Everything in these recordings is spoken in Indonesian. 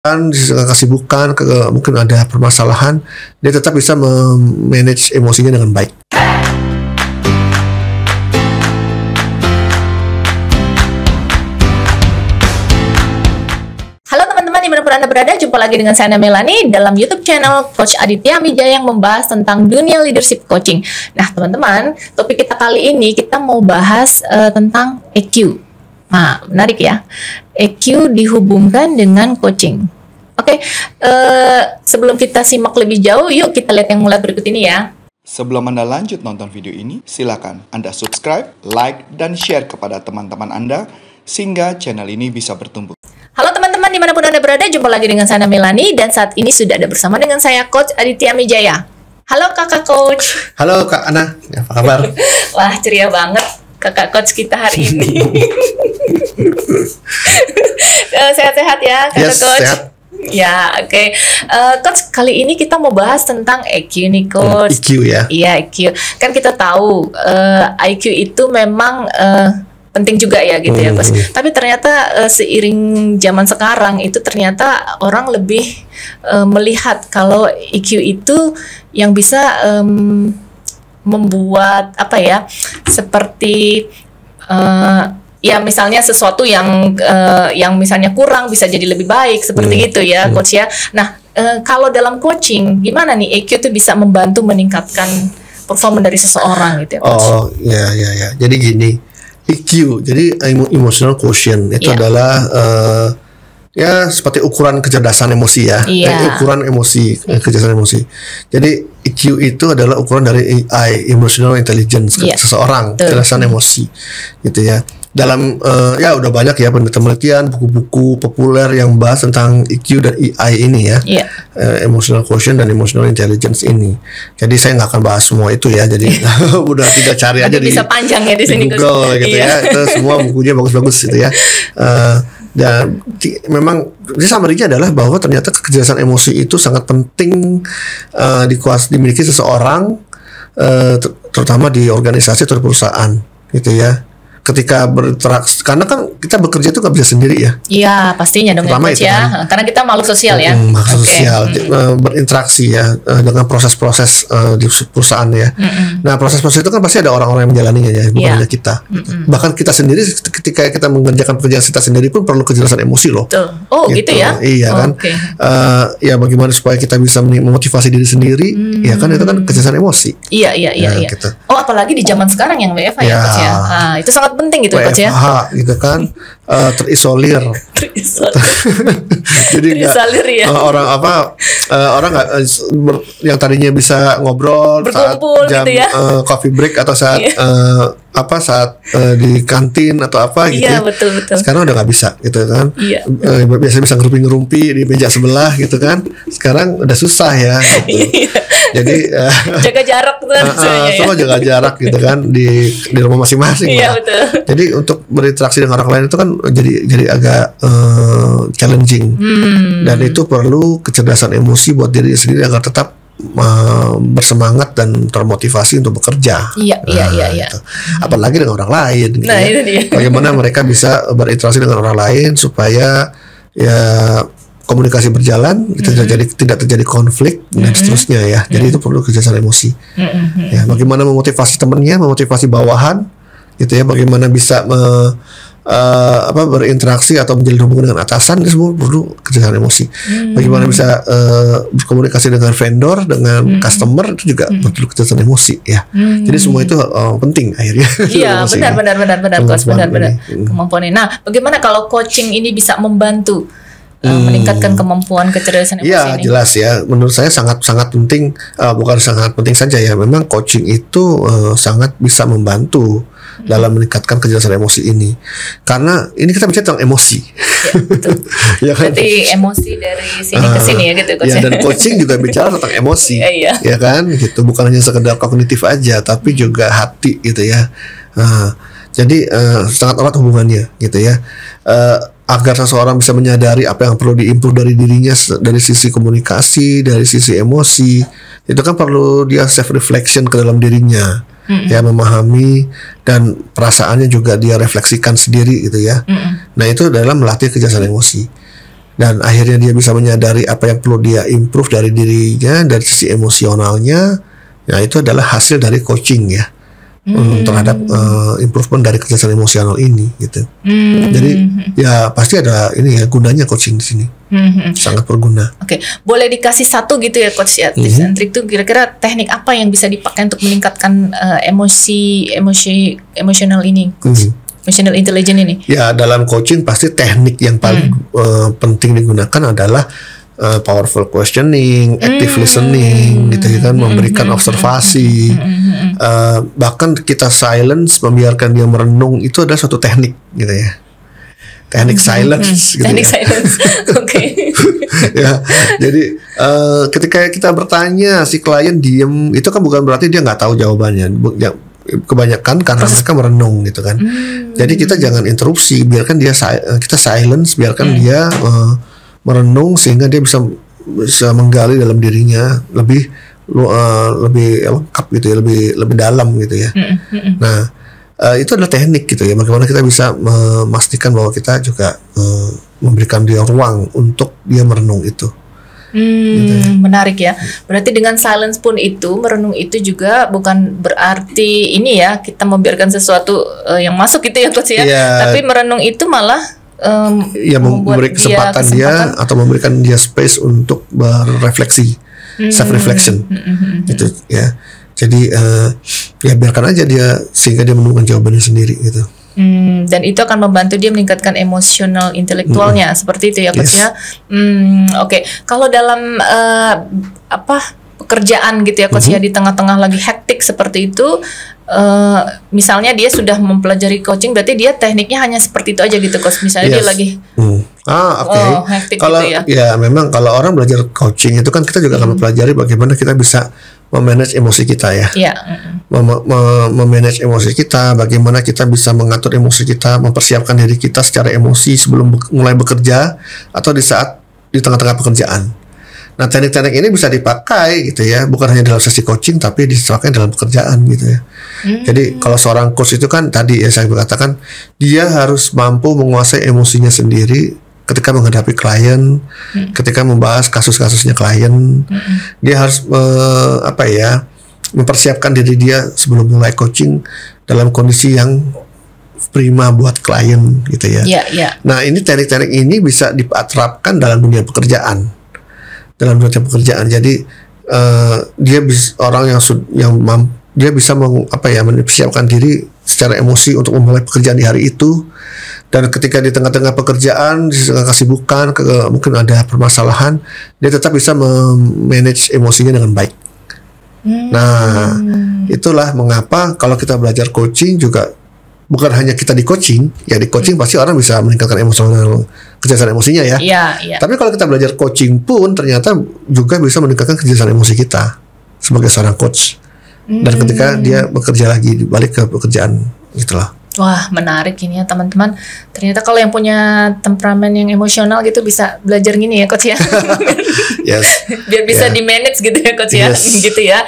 di tengah kesibukan, mungkin ada permasalahan, dia tetap bisa manage emosinya dengan baik. Halo teman-teman, dimanapun Anda berada, jumpa lagi dengan saya Melani dalam YouTube channel Coach Aditya Mijaya yang membahas tentang dunia leadership coaching. Nah teman-teman, topik kita kali ini kita mau bahas tentang EQ. Nah, menarik ya. EQ dihubungkan dengan coaching. Oke, sebelum kita simak lebih jauh, yuk kita lihat yang mulai berikut ini ya. Sebelum Anda lanjut nonton video ini, silakan Anda subscribe, like, dan share kepada teman-teman Anda sehingga channel ini bisa bertumbuh. Halo teman-teman, dimanapun Anda berada, jumpa lagi dengan saya Melani dan saat ini sudah ada bersama dengan saya Coach Aditya Mijaya. Halo kakak Coach. Halo Kak Ana, apa kabar? Wah, ceria banget kakak Coach kita hari ini. Sehat-sehat ya kakak Yes, Coach. sehat. Ya, oke. Coach, kali ini kita mau bahas tentang EQ nih, Coach. EQ ya. Iya, EQ. Kan kita tahu IQ itu memang penting juga ya gitu ya, Coach. Tapi ternyata seiring zaman sekarang itu ternyata orang lebih melihat kalau EQ itu yang bisa membuat apa ya? Seperti ya misalnya sesuatu yang misalnya kurang bisa jadi lebih baik seperti itu ya Coach ya. Nah kalau dalam coaching gimana nih EQ itu bisa membantu meningkatkan performa dari seseorang gitu ya Coach? Oh ya. Jadi gini, EQ, jadi emotional quotient itu adalah ya seperti ukuran kecerdasan emosi ya. Ukuran emosi, kecerdasan emosi. Jadi EQ itu adalah ukuran dari AI, emotional intelligence seseorang, kecerdasan emosi, gitu ya. Dalam ya udah banyak ya penelitian, buku-buku populer yang bahas tentang EQ dan AI ini ya, emotional quotient dan emotional intelligence ini. Jadi saya nggak akan bahas semua itu ya. Jadi udah tidak cari aja bisa panjang ya di sini Google gitu ya. Itu semua bukunya bagus-bagus gitu ya. Dan memang summary-nya adalah bahwa ternyata kecerdasan emosi itu sangat penting dimiliki seseorang, terutama di organisasi atau di perusahaan gitu ya. Ketika berinteraksi, karena kan kita bekerja itu nggak bisa sendiri ya. Iya pastinya dong ya Coach ya. Kan? Karena kita makhluk sosial ya. Makhluk sosial, berinteraksi ya dengan proses-proses di perusahaan ya. Nah proses-proses itu kan pasti ada orang-orang yang menjalaninya ya, bukan hanya kita. Bahkan kita sendiri ketika kita mengerjakan pekerjaan kita sendiri pun perlu kejelasan emosi loh. Betul. Oh gitu ya. Iya kan. Ya bagaimana supaya kita bisa memotivasi diri sendiri, ya kan itu kan kejelasan emosi. Iya. Gitu. Oh apalagi di zaman sekarang yang WFH ya Coach ya. Itu sangat penting gitu Coach ya. Gitu kan, terisolir. Jadi nggak orang nggak yang tadinya bisa ngobrol berkumpul saat jam gitu ya. Coffee break atau saat saat di kantin atau apa gitu. Iya betul. Sekarang udah nggak bisa gitu kan. Biasanya bisa ngerumpi di meja sebelah gitu kan. Sekarang udah susah ya. Gitu. Jadi jaga jarak tuh semua jaga jarak gitu kan di rumah masing-masing. Iya betul. Jadi untuk berinteraksi dengan orang lain itu kan jadi agak challenging. Dan itu perlu kecerdasan emosi buat diri sendiri agar tetap bersemangat dan termotivasi untuk bekerja. Iya. Gitu. Apalagi dengan orang lain. Gitu nah itu dia. Bagaimana mereka bisa berinteraksi dengan orang lain supaya ya komunikasi berjalan, tidak terjadi konflik dan seterusnya ya. Jadi itu perlu kecerdasan emosi. Ya, bagaimana memotivasi temannya, memotivasi bawahan, gitu ya. Bagaimana bisa berinteraksi atau menjalin hubungan dengan atasan, itu semua perlu kecerdasan emosi. Bagaimana bisa berkomunikasi dengan vendor, dengan customer, itu juga perlu kecerdasan emosi ya. Jadi semua itu penting akhirnya. Iya benar Coach, benar kemampuannya. Nah, bagaimana kalau coaching ini bisa membantu meningkatkan kemampuan kecerdasan emosi ini? Iya jelas ya, menurut saya sangat penting, bukan sangat penting saja ya, memang coaching itu sangat bisa membantu dalam meningkatkan kecerdasan emosi ini, karena ini kita bicara tentang emosi. Ya, betul. Ya kan? Berarti emosi dari sini ke sini ya gitu Coach. Ya, dan coaching juga bicara tentang emosi. Ya kan, gitu, bukan hanya sekedar kognitif aja, tapi juga hati gitu ya. Jadi sangat erat hubungannya gitu ya. Agar seseorang bisa menyadari apa yang perlu diimprove dari dirinya dari sisi komunikasi, dari sisi emosi, itu kan perlu dia self reflection ke dalam dirinya. Ya, memahami dan perasaannya juga dia refleksikan sendiri gitu ya. Nah itu adalah melatih kecerdasan emosi. dan akhirnya dia bisa menyadari apa yang perlu dia improve dari dirinya dari sisi emosionalnya. Ya itu adalah hasil dari coaching ya. Terhadap improvement dari kecerdasan emosional ini gitu. Jadi ya pasti ada ini ya gunanya coaching di sini. Sangat berguna. Oke, boleh dikasih satu gitu ya coach ya, tips and trick tuh kira-kira teknik apa yang bisa dipakai untuk meningkatkan emosional ini, emotional intelligence ini? Ya dalam coaching pasti teknik yang paling penting digunakan adalah powerful questioning, active listening, gitu kan, memberikan observasi, bahkan kita silence, membiarkan dia merenung, itu adalah suatu teknik, gitu ya. Teknik silence, gitu teknik ya. silence, oke. Ya, jadi ketika kita bertanya si klien diem, itu kan bukan berarti dia nggak tahu jawabannya. Kebanyakan karena mereka merenung, gitu kan. Jadi kita jangan interupsi, biarkan dia kita silence, biarkan dia merenung sehingga dia bisa menggali dalam dirinya lebih lengkap gitu ya, lebih dalam gitu ya. Nah, itu adalah teknik gitu ya, bagaimana kita bisa memastikan bahwa kita juga memberikan dia ruang untuk dia merenung itu. Gitu ya. Menarik ya. Berarti dengan silence pun itu, merenung itu juga bukan berarti ini ya, kita membiarkan sesuatu yang masuk gitu ya coach ya. Tapi merenung itu malah ya memberi kesempatan dia atau memberikan dia space untuk berefleksi, self reflection, gitu ya. Jadi ya biarkan aja dia sehingga dia menemukan jawabannya sendiri gitu. Dan itu akan membantu dia meningkatkan emosional intelektualnya, seperti itu ya coach ya. Oke. Kalau dalam pekerjaan gitu ya coach ya, di tengah-tengah lagi hektik seperti itu, misalnya dia sudah mempelajari coaching, berarti dia tekniknya hanya seperti itu aja gitu coach. Misalnya dia lagi hektik kalau gitu ya. Ya memang kalau orang belajar coaching itu kan kita juga akan mempelajari bagaimana kita bisa memanage emosi kita ya. Memanage emosi kita, bagaimana kita bisa mengatur emosi kita, mempersiapkan diri kita secara emosi sebelum mulai bekerja atau di tengah-tengah pekerjaan. Nah, teknik-teknik ini bisa dipakai gitu ya, bukan hanya dalam sesi coaching tapi dipakai dalam pekerjaan gitu ya. Jadi kalau seorang coach itu kan tadi ya saya katakan dia harus mampu menguasai emosinya sendiri ketika menghadapi klien, ketika membahas kasus-kasusnya klien. Dia harus mempersiapkan diri dia sebelum mulai coaching dalam kondisi yang prima buat klien gitu ya. Nah, ini teknik-teknik ini bisa diterapkan dalam dunia pekerjaan. Jadi dia dia bisa mempersiapkan diri secara emosi untuk memulai pekerjaan di hari itu, dan ketika di tengah-tengah pekerjaan, di tengah kesibukan, mungkin ada permasalahan, dia tetap bisa memanage emosinya dengan baik. Nah, itulah mengapa kalau kita belajar coaching juga bukan hanya kita di coaching, ya di coaching pasti orang bisa meningkatkan emosional, kecerdasan emosinya ya. Tapi kalau kita belajar coaching pun ternyata juga bisa meningkatkan kecerdasan emosi kita sebagai seorang coach. Dan ketika dia bekerja lagi balik ke pekerjaan gitulah. Wah, menarik ini ya teman-teman. Ternyata kalau yang punya temperamen yang emosional gitu bisa belajar gini ya coach ya. Biar bisa di-manage gitu ya coach ya. Gitu ya.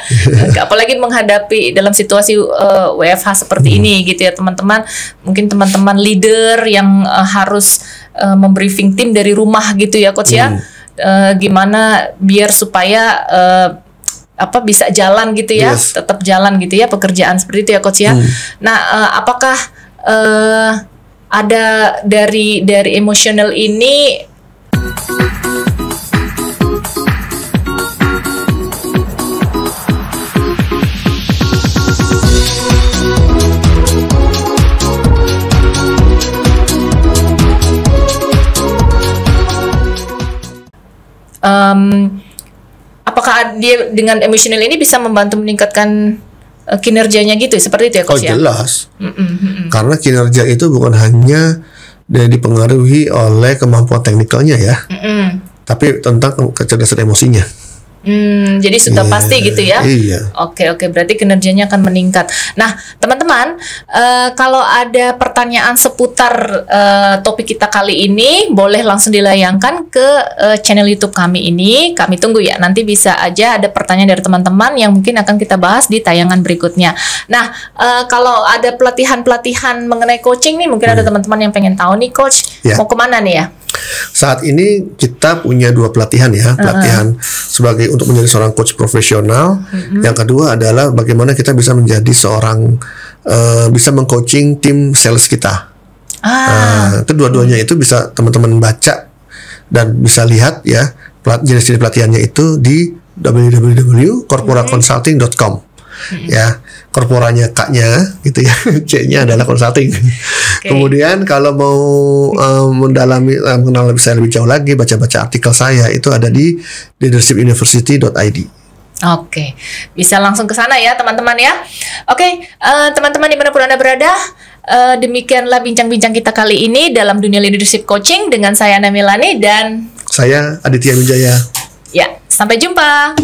Apalagi menghadapi dalam situasi WFH seperti ini gitu ya teman-teman. Mungkin teman-teman leader yang harus membriefing tim dari rumah gitu ya coach ya. Gimana biar supaya bisa jalan gitu ya, tetap jalan gitu ya pekerjaan seperti itu ya coach ya. Nah, apakah ada dari emosional ini apakah dia dengan emosional ini bisa membantu meningkatkan kinerjanya gitu seperti itu ya coach ya? Jelas. Karena kinerja itu bukan hanya dipengaruhi oleh kemampuan teknikalnya ya, tapi tentang kecerdasan emosinya. Jadi sudah pasti gitu ya. Oke, berarti kinerjanya akan meningkat. Nah, teman-teman, kalau ada pertanyaan seputar topik kita kali ini, boleh langsung dilayangkan ke channel YouTube kami ini. Kami tunggu ya. Nanti bisa aja ada pertanyaan dari teman-teman yang mungkin akan kita bahas di tayangan berikutnya. Nah, kalau ada pelatihan-pelatihan mengenai coaching nih, mungkin ada teman-teman yang pengen tahu nih, coach, mau kemana nih ya? Saat ini kita punya 2 pelatihan ya, pelatihan sebagai untuk menjadi seorang coach profesional. Yang kedua adalah bagaimana kita bisa menjadi seorang bisa mengcoaching tim sales kita. Kedua-duanya itu bisa teman-teman baca dan bisa lihat ya jenis-jenis pelatihannya itu di www.corporaconsulting.com. Ya, korporanya K-nya gitu ya, C-nya adalah consulting. Kemudian kalau mau mendalami mengenal saya lebih jauh lagi, baca-baca artikel saya itu ada di leadershipuniversity.id. Oke, bisa langsung ke sana ya teman-teman ya. Oke, teman-teman dimanapun Anda berada, demikianlah bincang-bincang kita kali ini dalam dunia leadership coaching dengan saya Ana Melani dan saya Aditya Wijaya. Ya, sampai jumpa.